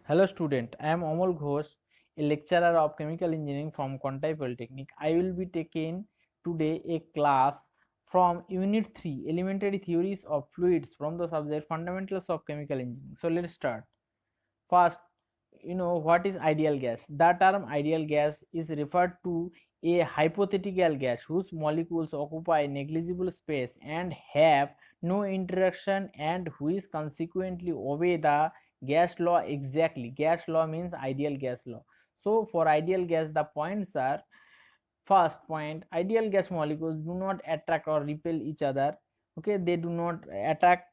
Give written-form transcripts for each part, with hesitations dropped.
Hello student, I am Amol Ghosh, a lecturer of chemical engineering from Kontai Polytechnic. I will be taking today a class from Unit 3 Elementary Theories of Fluids from the subject Fundamentals of Chemical Engineering. So let's start. First, what is ideal gas? The term ideal gas is referred to a hypothetical gas whose molecules occupy negligible space and have no interaction and which consequently obey the gas law exactly. Gas law means ideal gas law. So for ideal gas, the points are: first point, ideal gas molecules do not attract or repel each other. Okay, they do not attract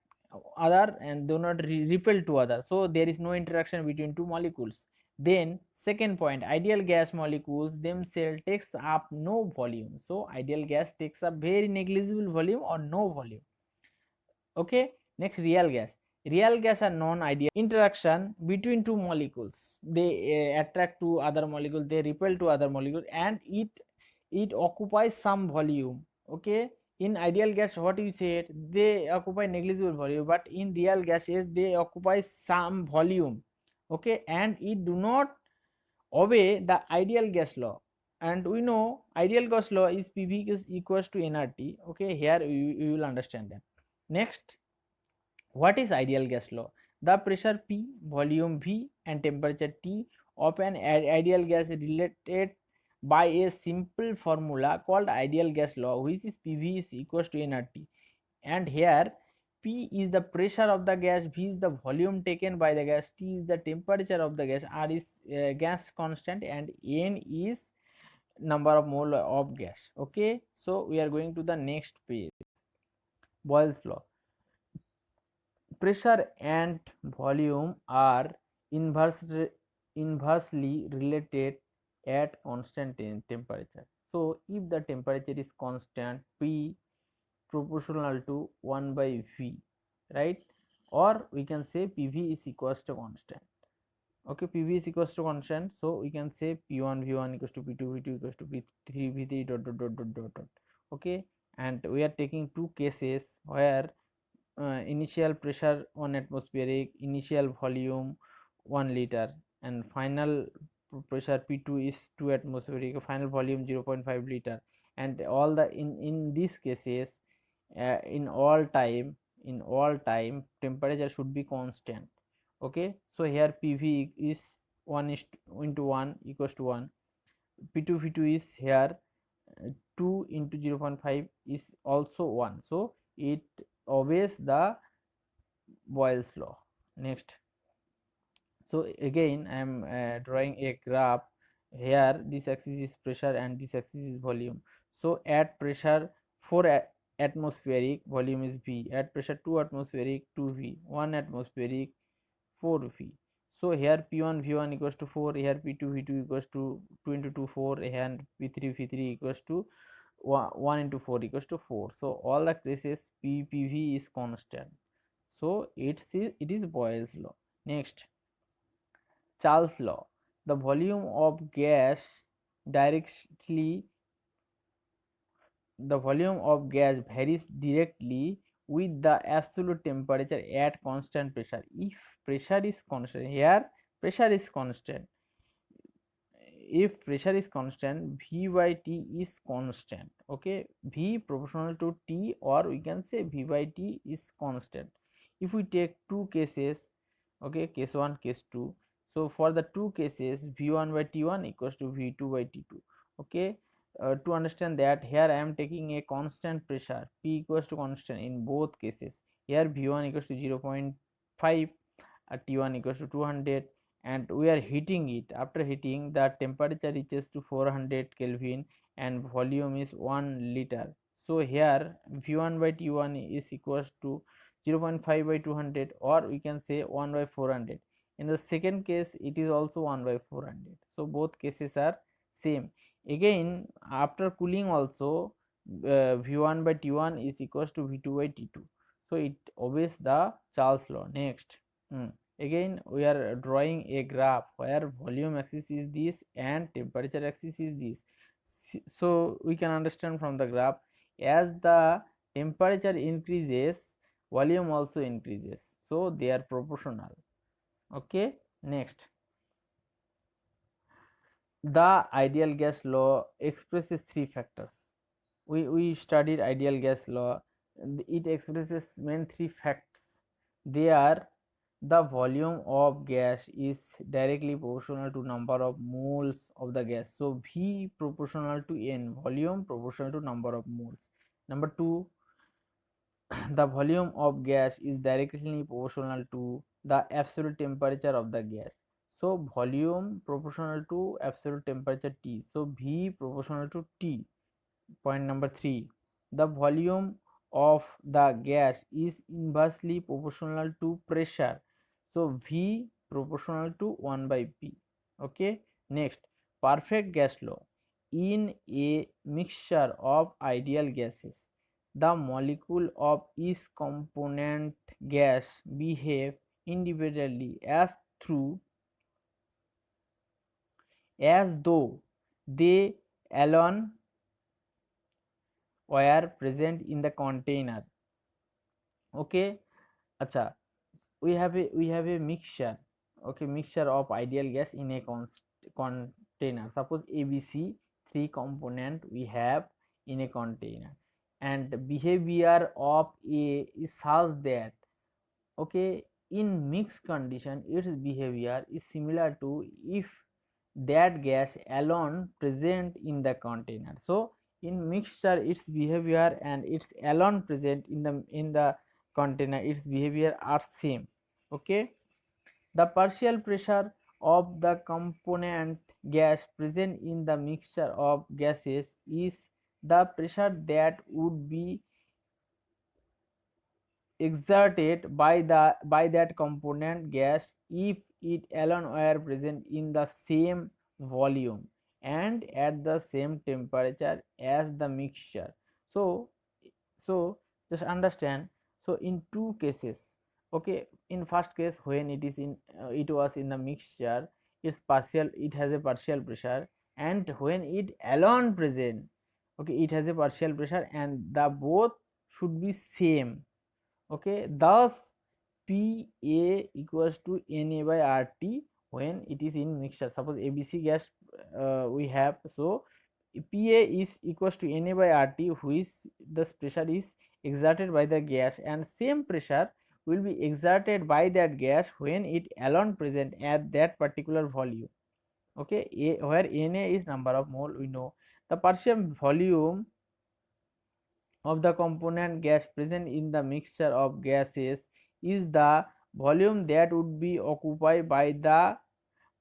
other and do not repel to other, so there is no interaction between two molecules. Then second point, ideal gas molecules themselves takes up no volume, so ideal gas takes up very negligible volume or no volume. Okay, next, real gas. Real gas are non-ideal interaction between two molecules. They attract to other molecule, they repel to other molecule, and it occupies some volume. Okay, in ideal gas, what you said, they occupy negligible volume, but in real gases they occupy some volume. Okay, and it do not obey the ideal gas law. And we know ideal gas law is pv is equals to nRT. Okay, here you will understand that. Next, what is ideal gas law? The pressure P, volume V, and temperature T of an ideal gas is related by a simple formula called ideal gas law, which is PV is equals to nRT. And here P is the pressure of the gas, V is the volume taken by the gas, T is the temperature of the gas, R is gas constant, and N is number of mole of gas. Okay, so we are going to the next page. Boyle's law. Pressure and volume are inversely related at constant temperature. So if the temperature is constant, P proportional to 1 by V, right? Or we can say PV is equals to constant. Okay, PV is equals to constant, so we can say P1 V1 equals to P2 V2 equals to P3 V3 dot dot dot dot dot dot. Okay, and we are taking two cases where initial pressure 1 atmospheric, initial volume 1 liter, and final pressure P2 is 2 atmospheric, final volume 0.5 liter. And all the in these cases, in all time temperature should be constant. Okay, so here PV is 1 is into 1 equals to 1, P2 V2 is here 2 into 0.5 is also 1, so it obeys the Boyle's law. Next, so again I am drawing a graph. Here this axis is pressure and this axis is volume. So at pressure 4 atmospheric, volume is V. At pressure 2 atmospheric, 2V. 1 atmospheric, 4V. So here P1 V1 equals to 4, here P2 V2 equals to 2 into 2 4, and P3 V3 equals to 1 into 4 equals to 4. So all the cases PV is constant, so it is Boyle's law. Next, Charles law. The volume of gas directly the volume of gas varies directly with the absolute temperature at constant pressure. If pressure is constant, here pressure is constant, if pressure is constant, V by T is constant. Okay, V proportional to T, or we can say V by T is constant. If we take two cases, okay, case 1, case 2, so for the two cases V1 by T1 equals to V2 by T2. Okay, to understand that, here I am taking a constant pressure, P equals to constant in both cases. Here V1 equals to 0.5, T1 equals to 200, and we are heating it. After heating, the temperature reaches to 400 Kelvin and volume is 1 liter. So here V1 by T1 is equals to 0.5 by 200, or we can say 1 by 400. In the second case, it is also 1 by 400. So both cases are same. Again, after cooling also, V1 by T1 is equals to V2 by T2. So it obeys the Charles law. Next, again we are drawing a graph where volume axis is this and temperature axis is this. So we can understand from the graph, as the temperature increases, volume also increases, so they are proportional. Okay, Next, the ideal gas law expresses three factors. We studied ideal gas law. It expresses main three facts. They are: the volume of gas is directly proportional to number of moles of the gas. So V proportional to N, volume proportional to number of moles. Number two, the volume of gas is directly proportional to the absolute temperature of the gas. So volume proportional to absolute temperature T. So V proportional to T. Point number 3, the volume of the gas is inversely proportional to pressure. So V proportional to 1 by P. Okay. Next, perfect gas law. In a mixture of ideal gases, the molecule of each component gas behave independently as though they alone were present in the container. Okay. Acha, we have a mixture. Okay, mixture of ideal gas in a container. Suppose ABC, three component we have in a container, and behavior of A is such that, okay, in mixed condition its behavior is similar to if that gas alone present in the container. So in mixture its behavior and its alone present in the container, its behavior are same. Okay. The partial pressure of the component gas present in the mixture of gases is the pressure that would be exerted by that component gas if it alone were present in the same volume and at the same temperature as the mixture. So so just understand. So in two cases, okay, in first case when it was in the mixture, it has a partial pressure, and when it alone present, okay, it has a partial pressure, and the both should be same. Okay, thus Pa equals to Na by Rt when it is in mixture. Suppose ABC gas we have, so Pa is equals to Na by Rt, which the pressure is exerted by the gas, and same pressure will be exerted by that gas when it alone present at that particular volume. Okay, where Na is number of mole, we know. The partial volume of the component gas present in the mixture of gases is the volume that would be occupied by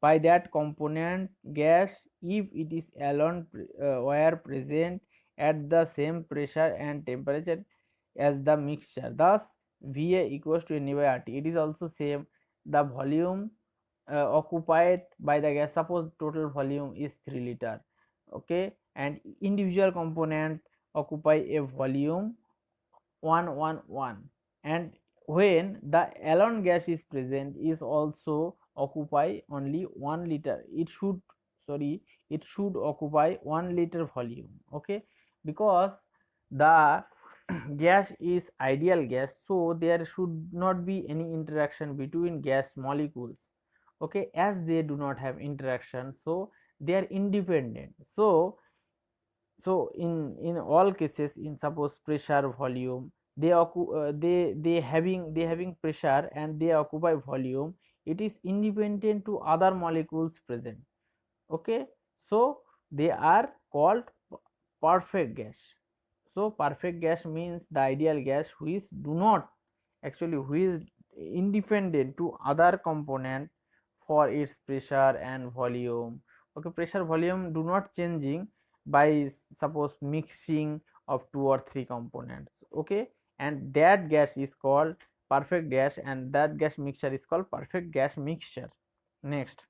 that component gas if it is alone were present at the same pressure and temperature as the mixture. Thus Va equals to Na by Rt. It is also same, the volume occupied by the gas. Suppose total volume is 3 liter, okay, and individual component occupy a volume 111, and when the alone gas is present is also occupy only 1 liter, it should occupy 1 liter volume. Okay, because the gas is ideal gas, so there should not be any interaction between gas molecules. Okay, as they do not have interaction, so they are independent. So in all cases, in suppose pressure, volume, they having pressure and they occupy volume, it is independent to other molecules present. Okay, so they are called perfect gas. So perfect gas means the ideal gas which do not actually who is independent to other component for its pressure and volume. Okay, pressure volume do not changing by suppose mixing of two or three components. Okay, and that gas is called perfect gas, and that gas mixture is called perfect gas mixture. Next,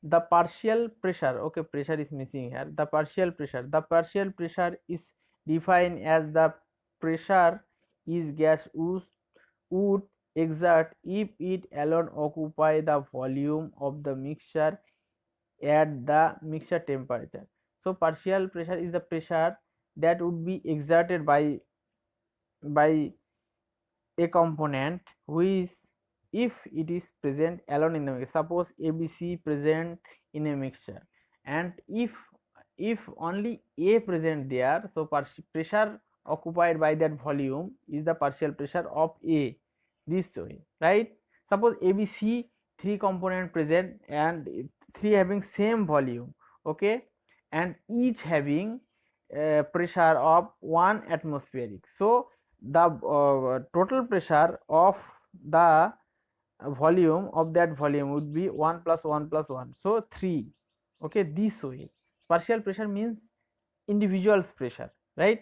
the partial pressure. Okay, pressure is missing here. The partial pressure is defined as the pressure is gas would exert if it alone occupy the volume of the mixture at the mixture temperature. So partial pressure is the pressure that would be exerted by a component which if it is present alone in the mixture. Suppose ABC present in a mixture, and if only A present there, so pressure occupied by that volume is the partial pressure of A, this way, right? Suppose ABC, three component present and three having same volume, okay, and each having pressure of 1 atmospheric. So the total pressure of the volume of that volume would be 1 plus 1 plus 1, so 3, okay, this way. Partial pressure means individual's pressure, right?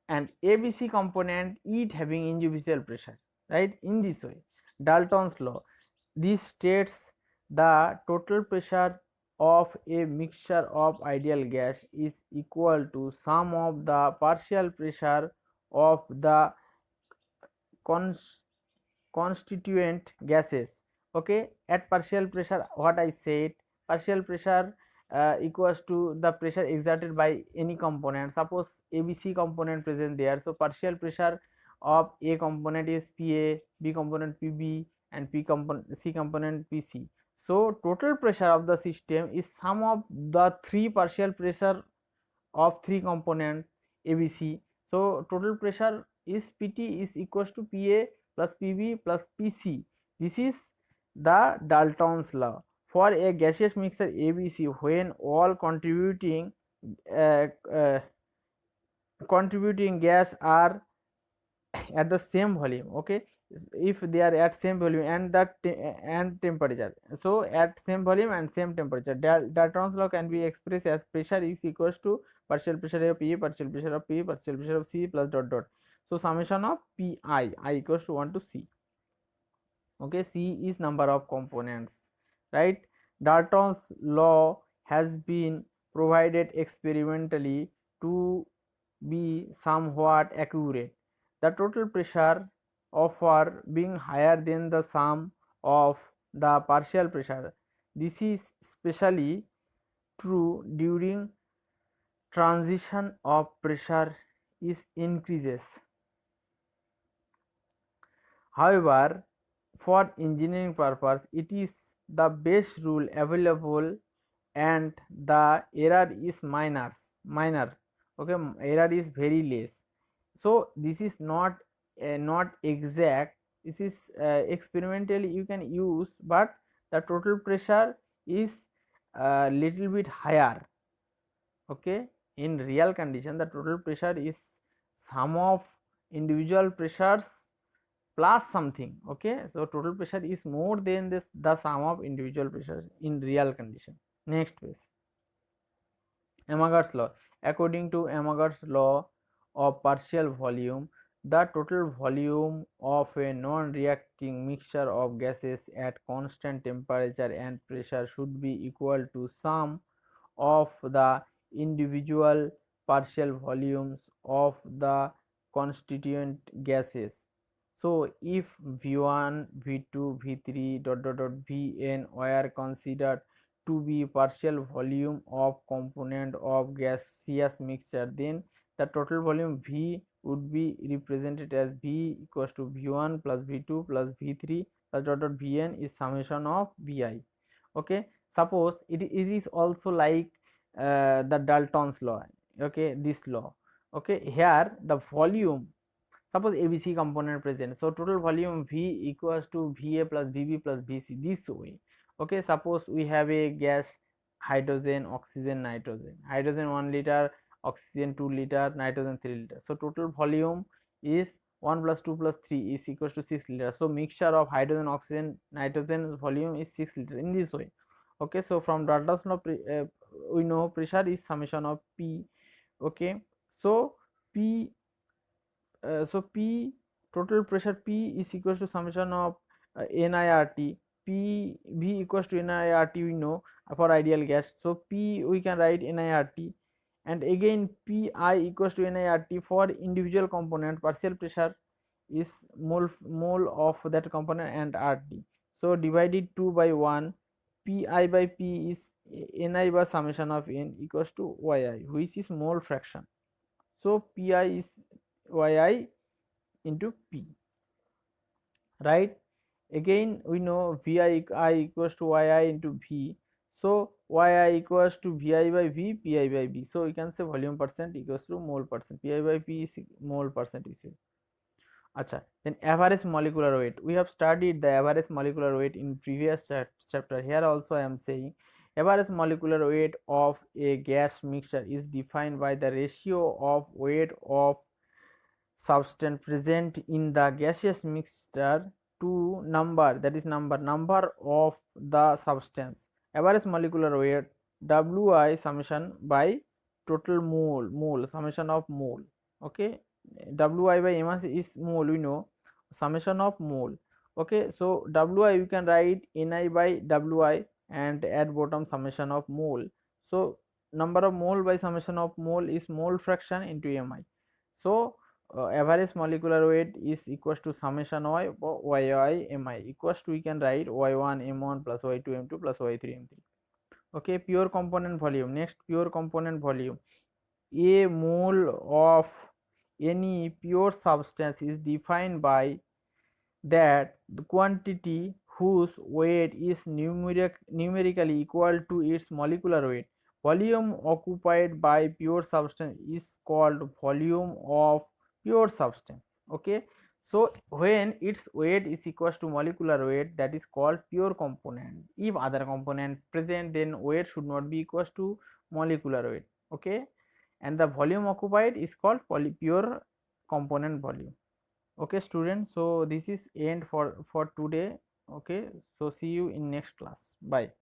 And ABC component each having individual pressure, right? In this way, Dalton's law, this states the total pressure of a mixture of ideal gas is equal to sum of the partial pressure of the constituent gases, okay. At partial pressure, what I said, partial pressure equals to the pressure exerted by any component. Suppose ABC component present there, so partial pressure of A component is PA, B component PB, and C component PC. So total pressure of the system is sum of the three partial pressure of three component ABC. So total pressure is PT is equals to PA plus PB plus PC. This is the Dalton's law. For a gaseous mixture ABC, when all uh, uh, contributing gas are at the same volume, okay, if they are at same volume and and temperature, so at same volume and same temperature, Dalton's law can be expressed as pressure is equals to partial pressure of P, partial pressure of P, partial pressure of C plus dot dot, so summation of Pi, I equals to 1 to C, okay. C is number of components, right? Dalton's law has been provided experimentally to be somewhat accurate. The total pressure offer being higher than the sum of the partial pressure. This is especially true during transition of pressure is increases. However, for engineering purpose, it is the best rule available and the error is minor, okay, error is very less. So this is not exact, this is experimentally you can use, but the total pressure is a little bit higher, okay. In real condition, the total pressure is sum of individual pressures plus something, okay. So total pressure is more than this the sum of individual pressures in real condition. Next page, Amagat's law. According to Amagat's law of partial volume, the total volume of a non-reacting mixture of gases at constant temperature and pressure should be equal to sum of the individual partial volumes of the constituent gases. So if V1, V2, V3 dot dot dot Vn were considered to be partial volume of component of gaseous mixture, then the total volume V would be represented as V equals to V1 plus V2 plus V3 plus dot dot Vn is summation of Vi, okay. Suppose it is also like the Dalton's law, okay, this law, okay. Here the volume, suppose ABC component present, so total volume V equals to Va plus Vb plus Vc, this way, okay. Suppose we have a gas, hydrogen, oxygen, nitrogen, hydrogen 1 liter, oxygen 2 liter, nitrogen 3 liter, so total volume is 1 plus 2 plus 3 is equals to 6 liter. So mixture of hydrogen, oxygen, nitrogen volume is 6 liter in this way, okay. So from Dalton's law, we know pressure is summation of P, okay. So P, so P, total pressure P is equals to summation of NIRT. P V equals to NIRT, we know for ideal gas. So P we can write NIRT, and again Pi equals to NIRT for individual component. Partial pressure is mole of that component and RT. So divided 2 by 1, Pi by P is Ni by summation of N equals to Yi, which is mole fraction. So Pi is Yi into P, right? Again we know vi I equals to yi into v, so yi equals to vi by v, pi by b, so we can say volume percent equals to mole percent, pi by p is mole percent we say. Acha, then average molecular weight. We have studied the average molecular weight in previous chapter. Here also I am saying average molecular weight of a gas mixture is defined by the ratio of weight of substance present in the gaseous mixture to number, that is number of the substance. Average molecular weight Wi summation by total mole summation of mole. Okay, Wi by mass is mole, we know, summation of mole. Okay, so Wi you can write Ni by Wi and at bottom summation of mole. So number of mole by summation of mole is mole fraction into Mi. So average molecular weight is equals to summation yi mi equals to, we can write y1 m1 plus y2 m2 plus y3 m3. Okay, pure component volume. Next, pure component volume. A mole of any pure substance is defined by that the quantity whose weight is numerically equal to its molecular weight. Volume occupied by pure substance is called volume of pure substance. Okay, so when its weight is equal to molecular weight, that is called pure component. If other component present, then weight should not be equal to molecular weight. Okay, and the volume occupied is called pure component volume. Okay students, so this is end for today. Okay, so see you in next class. Bye.